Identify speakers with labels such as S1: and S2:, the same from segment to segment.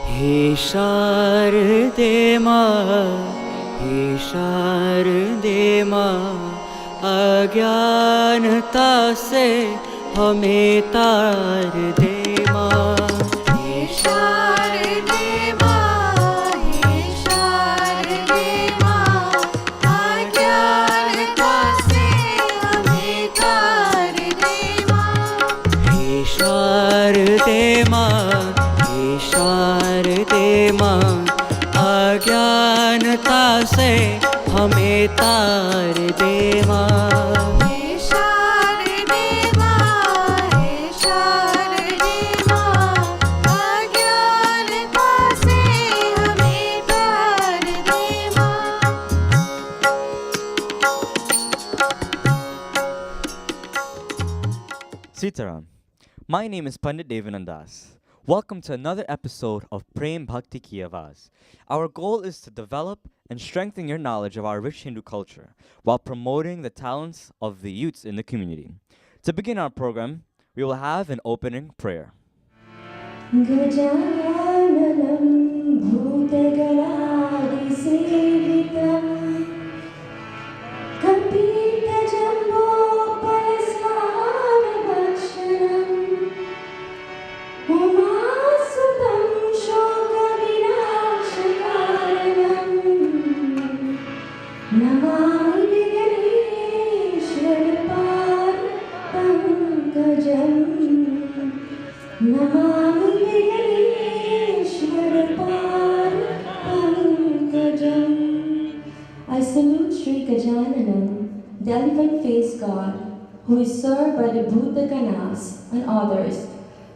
S1: हे शारदे माँ, हे शारदे माँ, अज्ञानता से हमें तार दे माँ। हे शारदे माँ, हे शारदे माँ, अज्ञानता से हमें तार दे माँ। हे शारदे माँ, हे शारदे माँ, अज्ञानता से हमें तार दे माँ। हे शारदे माँ, हे शारदे माँ, अज्ञानता से हमें तार दे माँ।
S2: Sitaram. My name is Pandit Devanandas. Welcome to another episode of Prem Bhakti ki Awaaz. Our goal is to develop and strengthen your knowledge of our rich Hindu culture while promoting the talents of the youths in the community. To begin our program, we will have an opening prayer.
S3: गजाननं भूतगणादिसेवितं कपितजम्बोफलसारभक्षणम् उमासुतं शोकविनाशकारणम् Namami विघ्नेश्वरपादपङ्कजम् Namami विघ्नेश्वरपादपङ्कजम्। I salute Sri Gajananam, the elephant-faced god, who is served by the Bhutaganas and others,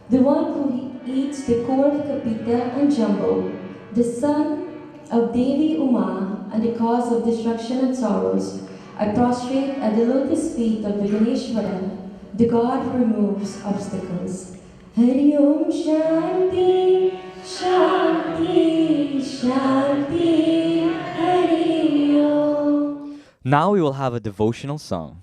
S3: the one who eats the core of Kapita and Jumbo, the son of Devi Uma and the cause of destruction and sorrows. I prostrate at the lotus feet of Vigneshwara, the god who removes obstacles. Hari Om Shanti, Shanti, Shanti, Hari Om.
S2: Now we will have a devotional song.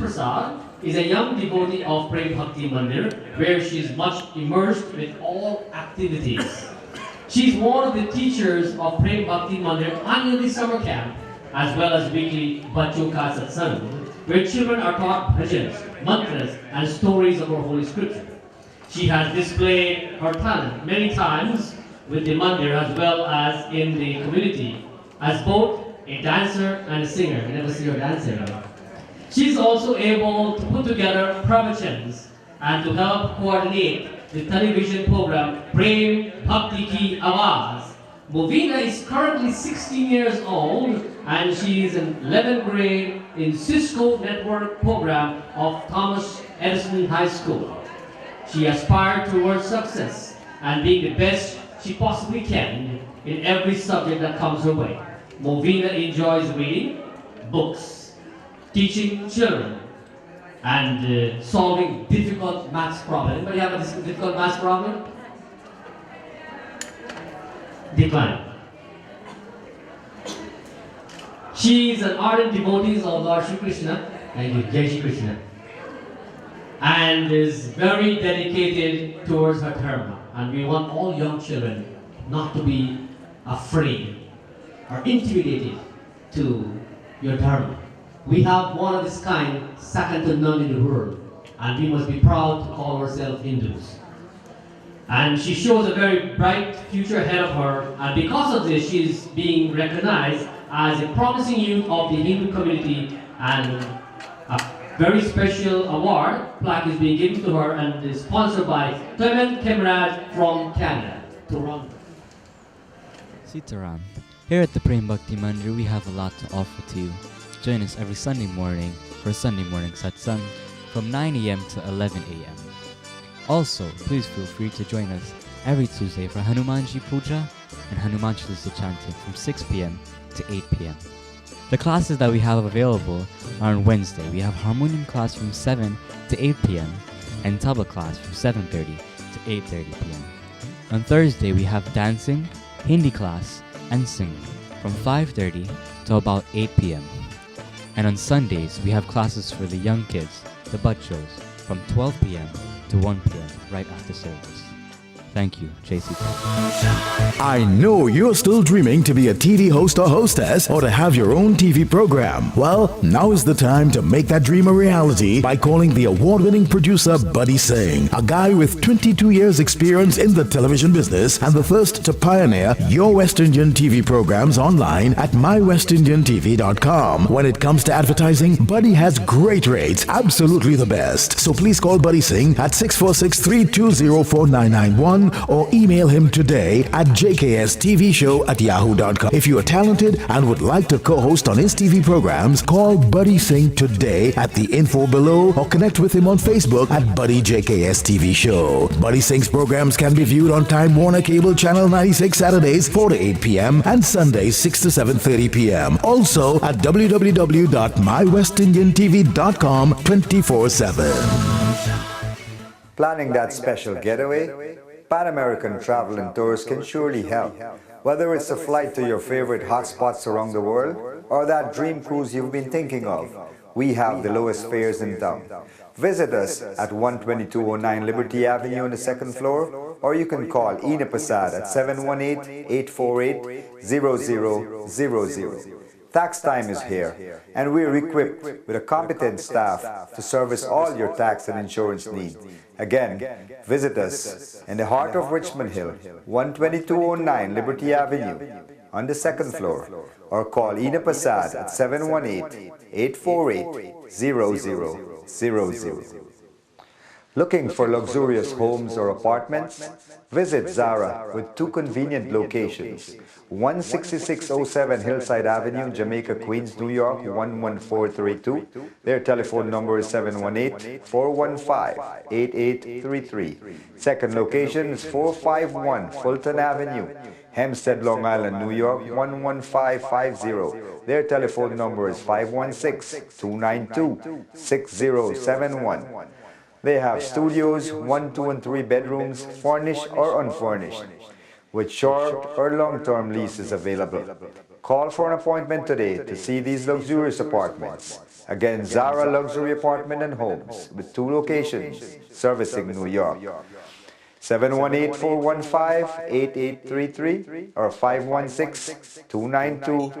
S4: Prasad is a young devotee of Prem Bhakti Mandir, where she is much immersed with all activities. She is one of the teachers of Prem Bhakti Mandir annually summer camp, as well as weekly Bachcho Ka Satsang, where children are taught bhajans, mantras, and stories of our Holy Scripture. She has displayed her talent many times with the Mandir as well as in the community as both a dancer and a singer. I never see her dancing. She is also able to put together pravachans and to help coordinate the television program Prem Bhakti Ki Awaaz. Movina is currently 16 years old and she is in 11th grade in Cisco Network program of Thomas Edison High School. She aspired towards success and being the best she possibly can in every subject that comes her way. Movina enjoys reading books, teaching children, and solving difficult maths problems. Anybody have a difficult maths problem? Decline. She is an ardent devotee of Lord Shri Krishna. Thank you, Jai Shri Krishna. And is very dedicated towards her dharma. And we want all young children not to be afraid or intimidated to your dharma. We have one of this kind, second to none in the world, and we must be proud to call ourselves Hindus. And she shows a very bright future ahead of her, and because of this, she is being recognized as a promising youth of the Hindu community, and a very special award plaque is being given to her and is sponsored by Clement Kemraj from Canada, Toronto.
S2: Sitaram. Here at the Prem Bhakti Mandir, we have a lot to offer to you. Join us every Sunday morning for Sunday morning satsang from 9 a.m. to 11 a.m. Also, please feel free to join us every Tuesday for Hanumanji Puja and Hanuman Chalisa chanting from 6 p.m. to 8 p.m. The classes that we have available are on Wednesday. We have harmonium class from 7 to 8 p.m. and tabla class from 7:30 to 8:30 p.m. On Thursday, we have dancing, Hindi class, and singing from 5:30 to about 8 p.m. And on Sundays, we have classes for the young kids, the bachos, from 12 p.m. to 1 p.m. right after service. Thank you, JC.
S5: I know you're still dreaming to be a TV host or hostess or to have your own TV program. Well, now is the time to make that dream a reality by calling the award-winning producer Buddy Singh, a guy with 22 years experience in the television business and the first to pioneer your West Indian TV programs online at mywestindiantv.com. When it comes to advertising, Buddy has great rates, absolutely the best. So please call Buddy Singh at 646-320-4991 or email him today at jkstvshow@yahoo.com. If you are talented and would like to co-host on his TV programs, call Buddy Singh today at the info below or connect with him on Facebook at Buddy JKS TV Show. Buddy Singh's programs can be viewed on Time Warner Cable Channel 96 Saturdays 4 to 8 p.m. and Sundays 6 to 7:30 p.m. Also at www.mywestindiantv.com 24/7.
S6: Planning that special getaway? Pan American Travel and Tours can surely help. Whether it's a flight to your favorite hotspots around the world or that dream cruise you've been thinking of, we have the lowest fares in town. Visit us at 12209 Liberty Avenue on the second floor, or you can call Ina Prasad at 718-848-0000. Tax time is here, and we're equipped with a competent staff to service all your tax and insurance needs. Again, visit us in the heart of Richmond Hill, 12209 Liberty Avenue, on the second floor, or call Ina Prasad at 718-848-0000. Looking for luxurious homes or apartments? Visit Zara with two convenient locations. 16607 Hillside Avenue, Jamaica, Queens, New York, 11432. Their telephone number is 718-415-8833. Second location is 451 Fulton Avenue, Hempstead, Long Island, New York, 11550. Their telephone number is 516-292-6071. They have studios, 1, 2, and 3 bedrooms, furnished or unfurnished, with short or long-term leases available. Call for an appointment today to see these luxurious apartments. Again, Zara Luxury Apartment and Homes with 2 locations servicing New York. 718-415-8833 or 516-292.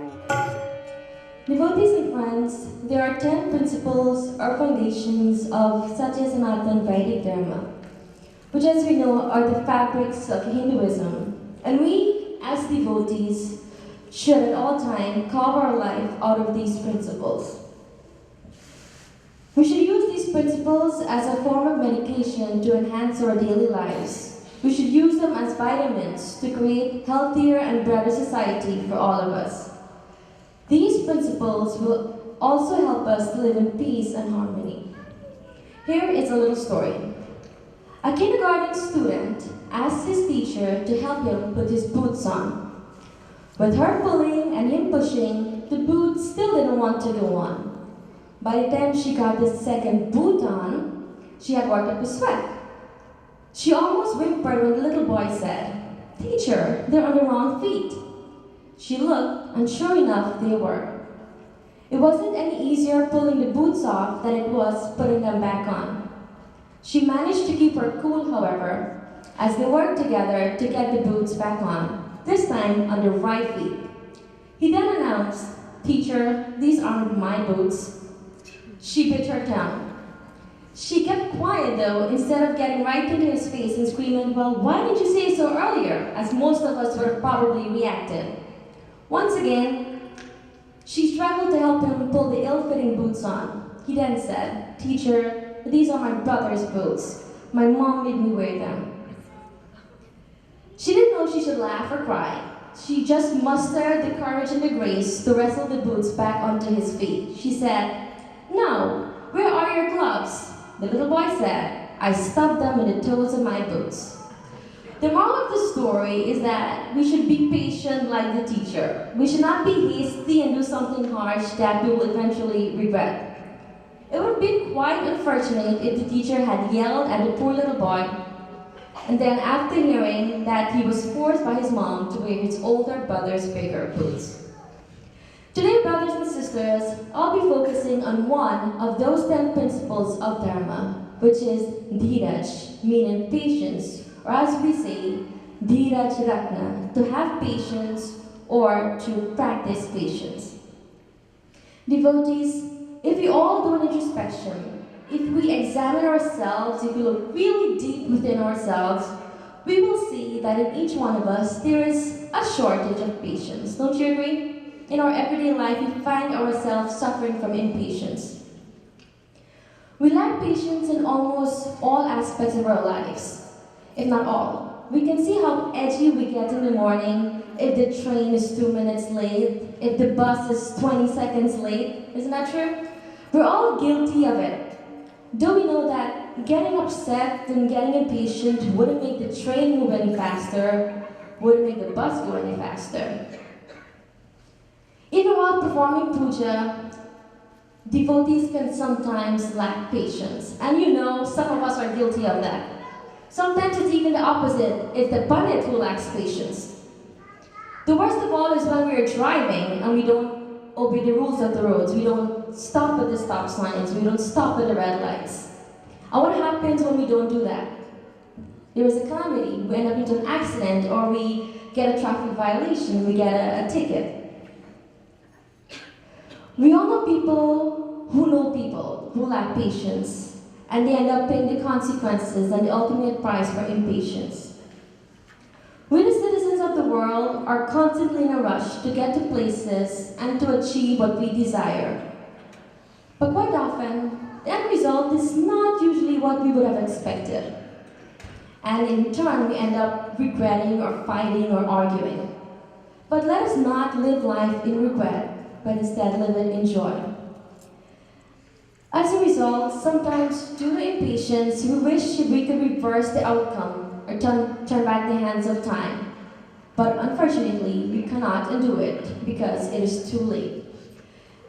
S3: Devotees and friends, there are 10 principles or foundations of Satya Sanatana Vedic Dharma, which, as we know, are the fabrics of Hinduism. And we, as devotees, should at all times carve our life out of these principles. We should use these principles as a form of medication to enhance our daily lives. We should use them as vitamins to create healthier and better society for all of us. These principles will also help us to live in peace and harmony. Here is a little story. A kindergarten student asked his teacher to help him put his boots on. With her pulling and him pushing, the boots still didn't want to go on. By the time she got the second boot on, she had worked up a sweat. She almost whimpered when the little boy said, "Teacher, they're on the wrong feet." She looked, and sure enough, they were. It wasn't any easier pulling the boots off than it was putting them back on. She managed to keep her cool, however, as they worked together to get the boots back on, this time on the right feet. He then announced, "Teacher, these aren't my boots." She bit her tongue. She kept quiet though, instead of getting right into his face and screaming, "Well, why didn't you say so earlier?" as most of us would have probably reacted. Once again, she struggled to help him pull the ill-fitting boots on. He then said, "Teacher, these are my brother's boots. My mom made me wear them." She didn't know if she should laugh or cry. She just mustered the courage and the grace to wrestle the boots back onto his feet. She said, "Now, where are your gloves?" The little boy said, "I stuffed them in the toes of my boots." The moral of the story is that we should be patient like the teacher. We should not be hasty and do something harsh that we will eventually regret. It would have been quite unfortunate if the teacher had yelled at the poor little boy, and then after hearing that he was forced by his mom to wear his older brother's bigger boots. Today, brothers and sisters, I'll be focusing on one of those 10 principles of Dharma, which is Dheeraj, meaning patience, or as we say, Dheeraj Rakna, to have patience or to practice patience. Devotees, if we all do an introspection, if we examine ourselves, if we look really deep within ourselves, we will see that in each one of us there is a shortage of patience. Don't you agree? In our everyday life, we find ourselves suffering from impatience. We lack patience in almost all aspects of our lives, if not all. We can see how edgy we get in the morning if the train is 2 minutes late, if the bus is 20 seconds late. Isn't that true? We're all guilty of it. Do we know that getting upset and getting impatient wouldn't make the train move any faster, wouldn't make the bus go any faster? Even while performing puja, devotees can sometimes lack patience. And you know, some of us are guilty of that. Sometimes it's even the opposite. It's the pandit who lacks patience. The worst of all is when we are driving and we don't obey the rules of the roads. We don't stop at the stop signs. We don't stop at the red lights. And what happens when we don't do that? There is a calamity. We end up into an accident, or we get a traffic violation. We get a ticket. We all know people who lack patience, and they end up paying the consequences and the ultimate price for impatience. We, the citizens of the world, are constantly in a rush to get to places and to achieve what we desire. But quite often, the end result is not usually what we would have expected. And in turn, we end up regretting or fighting or arguing. But let us not live life in regret, but instead live it in joy. As a result, sometimes due to impatience, we wish we could reverse the outcome or turn back the hands of time. But unfortunately, we cannot undo it because it is too late.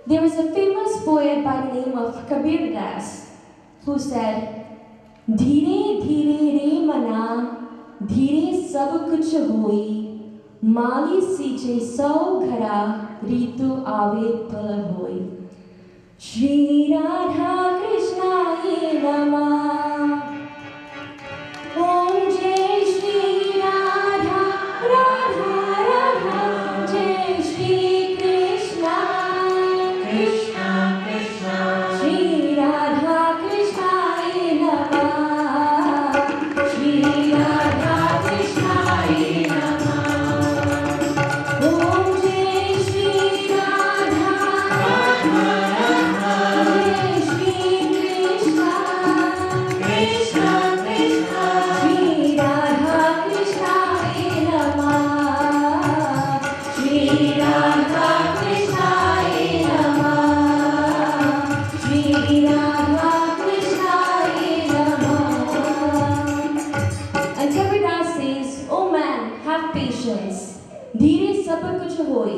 S3: There is a famous poet by the name of Kabir Das who said, "Dheere dheere re mana, dheere sab kuch hoi, mali siche sau ghara, ritu ave pal hoi." Shri Radha Krishnaye Namah. Om Jai Shri Radha, Radha Radha, Jai Shri Krishna, Krishna Krishna. Shri Radha Krishnaye Namah. Shri Radha Krishnaye Namah. Om Jai Shri Radha, Radha Radha, Jai Shri Krishna, Krishna Krishna. Shri Radha Krishnaye Namah. Shri Radha Krishnaye Namah. Shri Radha Krishnaye Namah. And Kaviraj says, O man, have patience. Dheere sabr kuch hoi.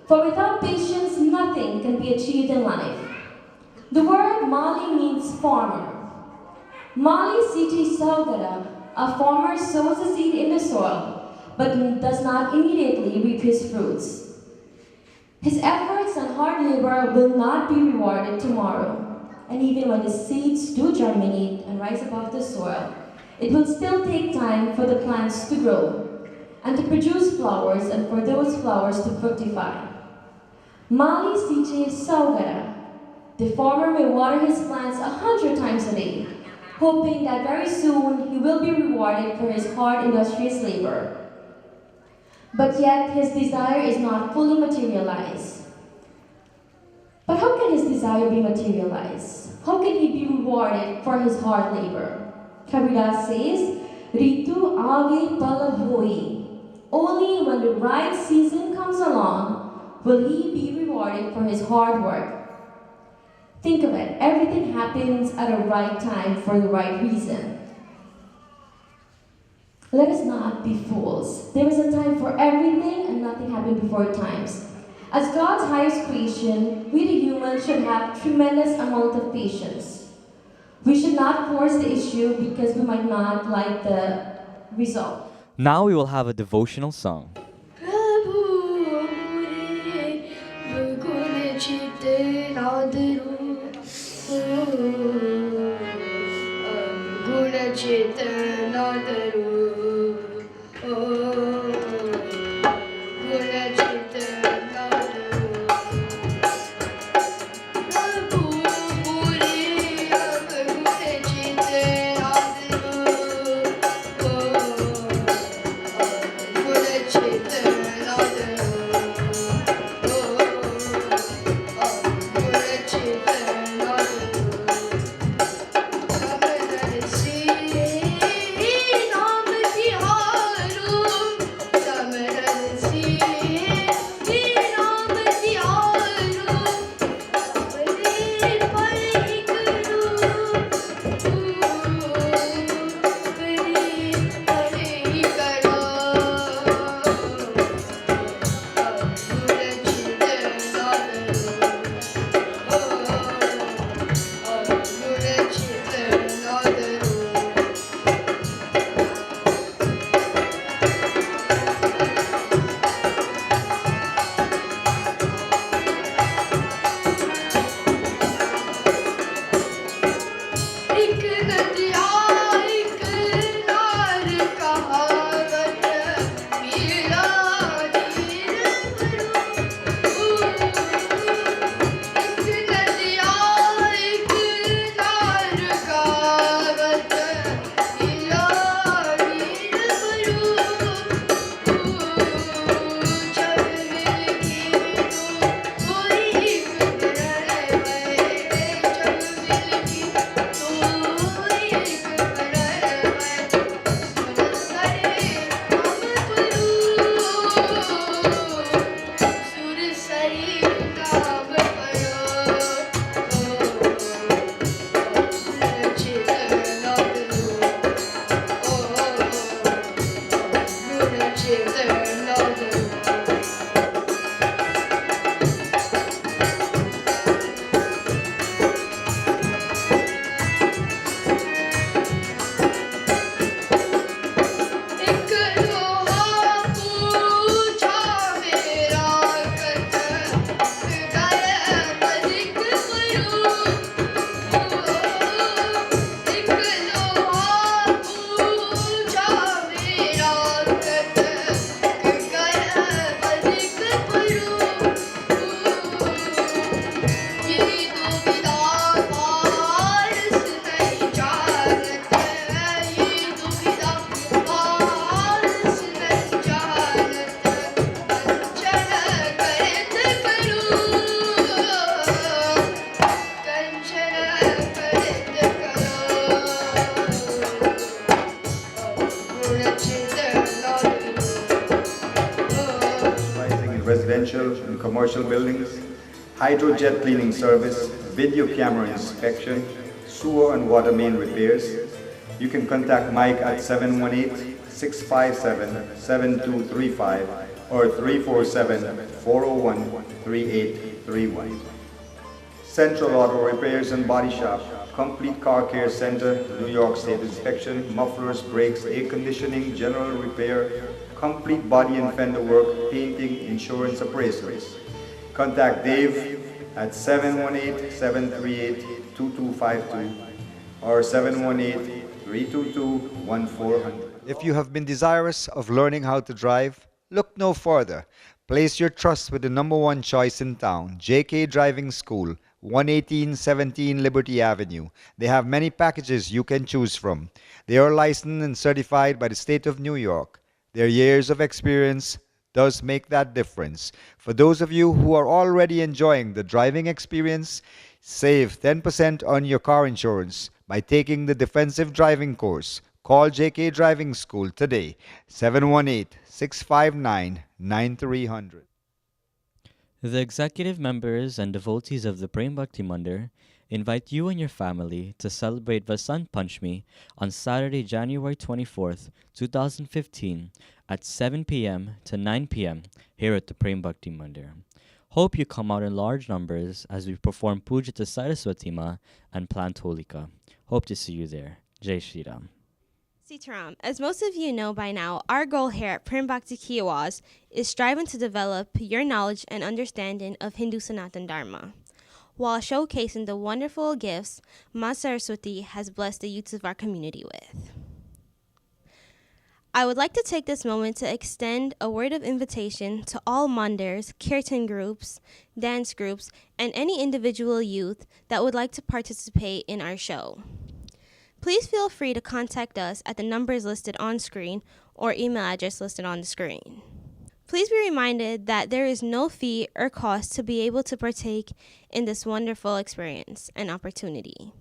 S3: For without patience, nothing can be achieved in life. The word Mali means farmer. Mali Siti Saugara, a farmer sows a seed in the soil, but does not immediately reap his fruits. His efforts and hard labor will not be rewarded tomorrow. And even when the seeds do germinate and rise above the soil, it will still take time for the plants to grow and to produce flowers and for those flowers to fructify. Mali Siti Saugara, the farmer may water his plants 100 times a day, hoping that very soon he will be rewarded for his hard, industrious labor. But yet his desire is not fully materialized. But how can his desire be materialized? How can he be rewarded for his hard labor? Kaviraj says, Ritu aage pal hoi. Only when the right season comes along will he be rewarded for his hard work. Think of it, everything happens at a right time for the right reason. Let us not be fools. There is a time for everything and nothing happened before times. As God's highest creation, we the humans should have tremendous amount of patience. We should not force the issue because we might not like the result.
S2: Now we will have a devotional song.
S1: प्रभु रे गुण चित नादरू गुण चित नादरू गुण चित नादरू प्रभु रे गुण चित nadru Ram
S6: commercial buildings, hydrojet cleaning service, video camera inspection, sewer and water main repairs. You can contact Mike at 718-657-7235 or 347-401-3831. Central Auto Repairs and Body Shop, Complete Car Care Center, New York State Inspection, mufflers, brakes, air conditioning, general repair, complete body and fender work, painting, insurance appraisals. Contact Dave at 718-738-2252 or 718-322-1400. If you have been desirous of learning how to drive, look no further. Place your trust with the #1 choice in town, JK Driving School, 11817 Liberty Avenue. They have many packages you can choose from. They are licensed and certified by the state of New York. Their years of experience does make that difference. For those of you who are already enjoying the driving experience, save 10% on your car insurance by taking the defensive driving course. Call JK Driving School today, 718-659-9300.
S2: The executive members and devotees of the Prem Bhakti Mandir invite you and your family to celebrate Vasant Panchami on Saturday, January 24th, 2015 at 7 p.m. to 9 p.m. here at the Prem Bhakti Mandir. Hope you come out in large numbers as we perform Puja to Saraswati Ma and plant Holika. Hope to see you there. Jai Shri Ram.
S7: Sitaram, as most of you know by now, our goal here at Prem Bhakti Awaaz is striving to develop your knowledge and understanding of Hindu Sanatan Dharma, while showcasing the wonderful gifts Ma Saraswati has blessed the youths of our community with. I would like to take this moment to extend a word of invitation to all mandirs, kirtan groups, dance groups, and any individual youth that would like to participate in our show. Please feel free to contact us at the numbers listed on screen or email address listed on the screen. Please be reminded that there is no fee or cost to be able to partake in this wonderful experience and opportunity.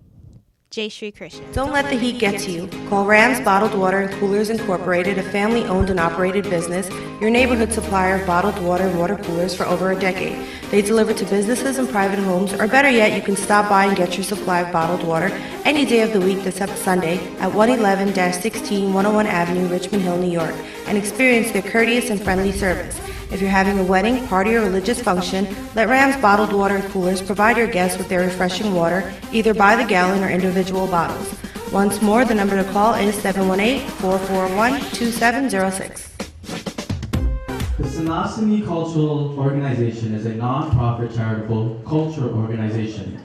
S7: Jai Shri Krishna.
S8: Don't let the heat get to you. Call Rams Bottled Water and Coolers Incorporated, a family-owned and operated business, your neighborhood supplier of bottled water and water coolers for over a decade. They deliver to businesses and private homes, or better yet, you can stop by and get your supply of bottled water any day of the week except Sunday at 111-16 101 Avenue, Richmond Hill, New York, and experience their courteous and friendly service. If you're having a wedding, party, or religious function, let Rams Bottled Water and Coolers provide your guests with their refreshing water, either by the gallon or individual bottles. Once more, the number to call is 718-441-2706.
S9: The Sanasani Cultural Organization is a non-profit charitable culture organization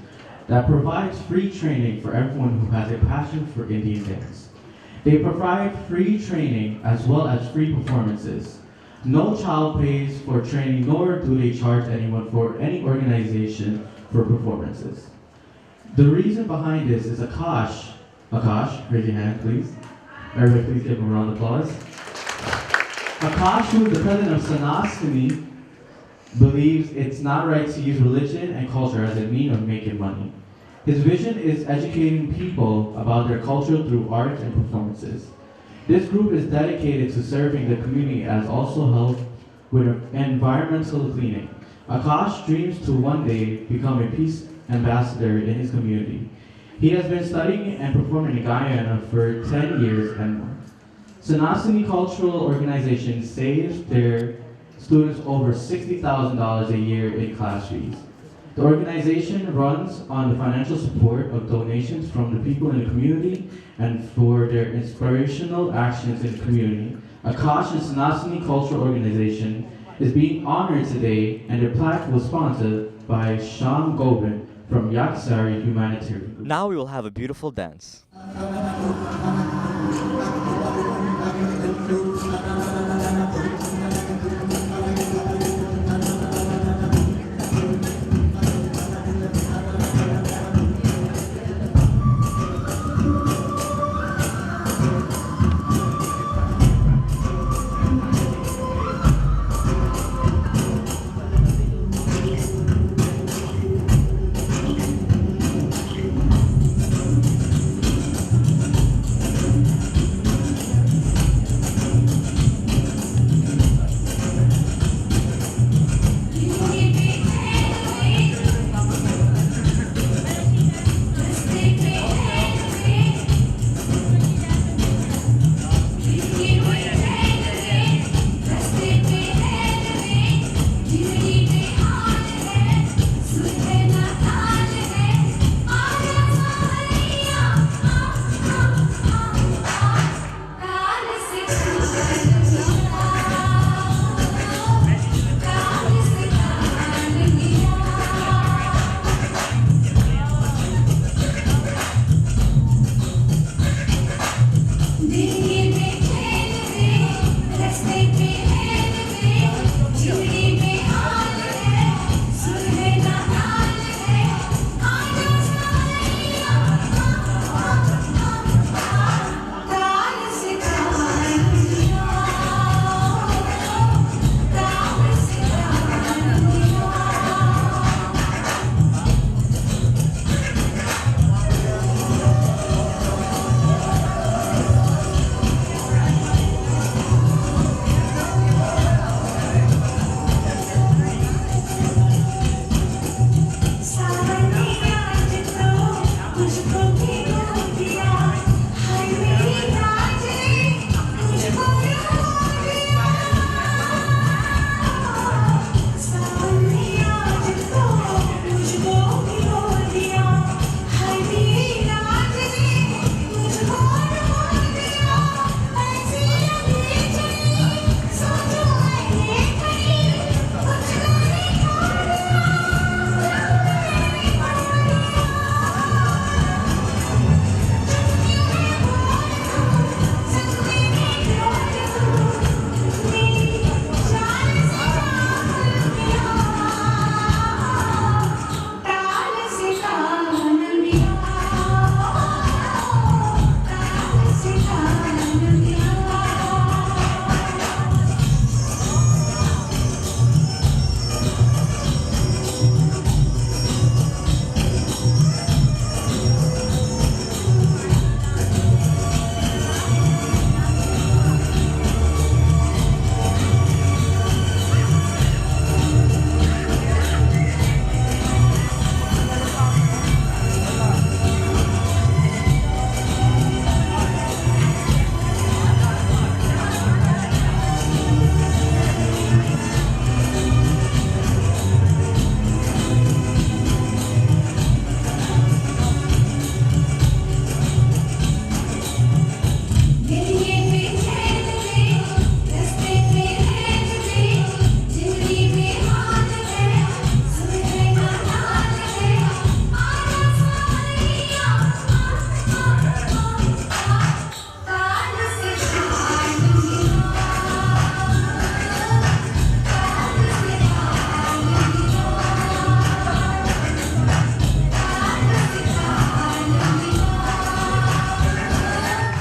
S9: that provides free training for everyone who has a passion for Indian dance. They provide free training as well as free performances. No child pays for training, nor do they charge anyone for any organization for performances. The reason behind this is Akash, raise your hand please. Everybody please give him a round of applause. Akash, who is the president of Sanasani, believes it's not right to use religion and culture as a means of making money. His vision is educating people about their culture through art and performances. This group is dedicated to serving the community as also help with environmental cleaning. Akash dreams to one day become a peace ambassador in his community. He has been studying and performing in Guyana for 10 years and more. Sanasani Cultural Organization saves their students over $60,000 a year in class fees. The organization runs on the financial support of donations from the people in the community and for their inspirational actions in the community. Akash and Sanasani Cultural Organization is being honored today, and their plaque was sponsored by Shyam Govind from Yaksari Humanitarian Group.
S2: Now we will have a beautiful dance.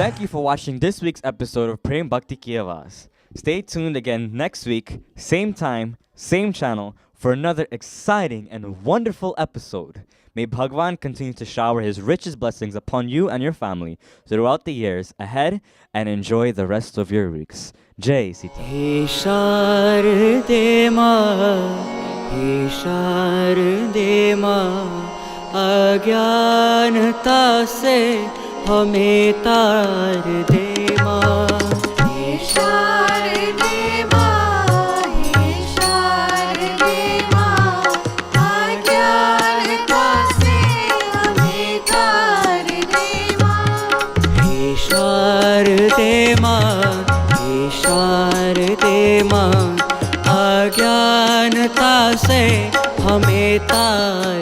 S2: Thank you for watching this week's episode of Prem Bhakti Ki Awaaz. Stay tuned again next week, same time, same channel, for another exciting and wonderful episode. May Bhagwan continue to shower his richest blessings upon you and your family throughout the years ahead, and enjoy the rest of your weeks. Jai Sita.
S10: हे शारदे माँ, हे शारदे माँ, अज्ञानता से हमें तार दे माँ.
S1: हे शारदे माँ, हे शारदे माँ, अज्ञानता से हमें तार दे माँ.
S10: हे शारदे माँ, हे शारदे माँ, अज्ञानता से हमें तार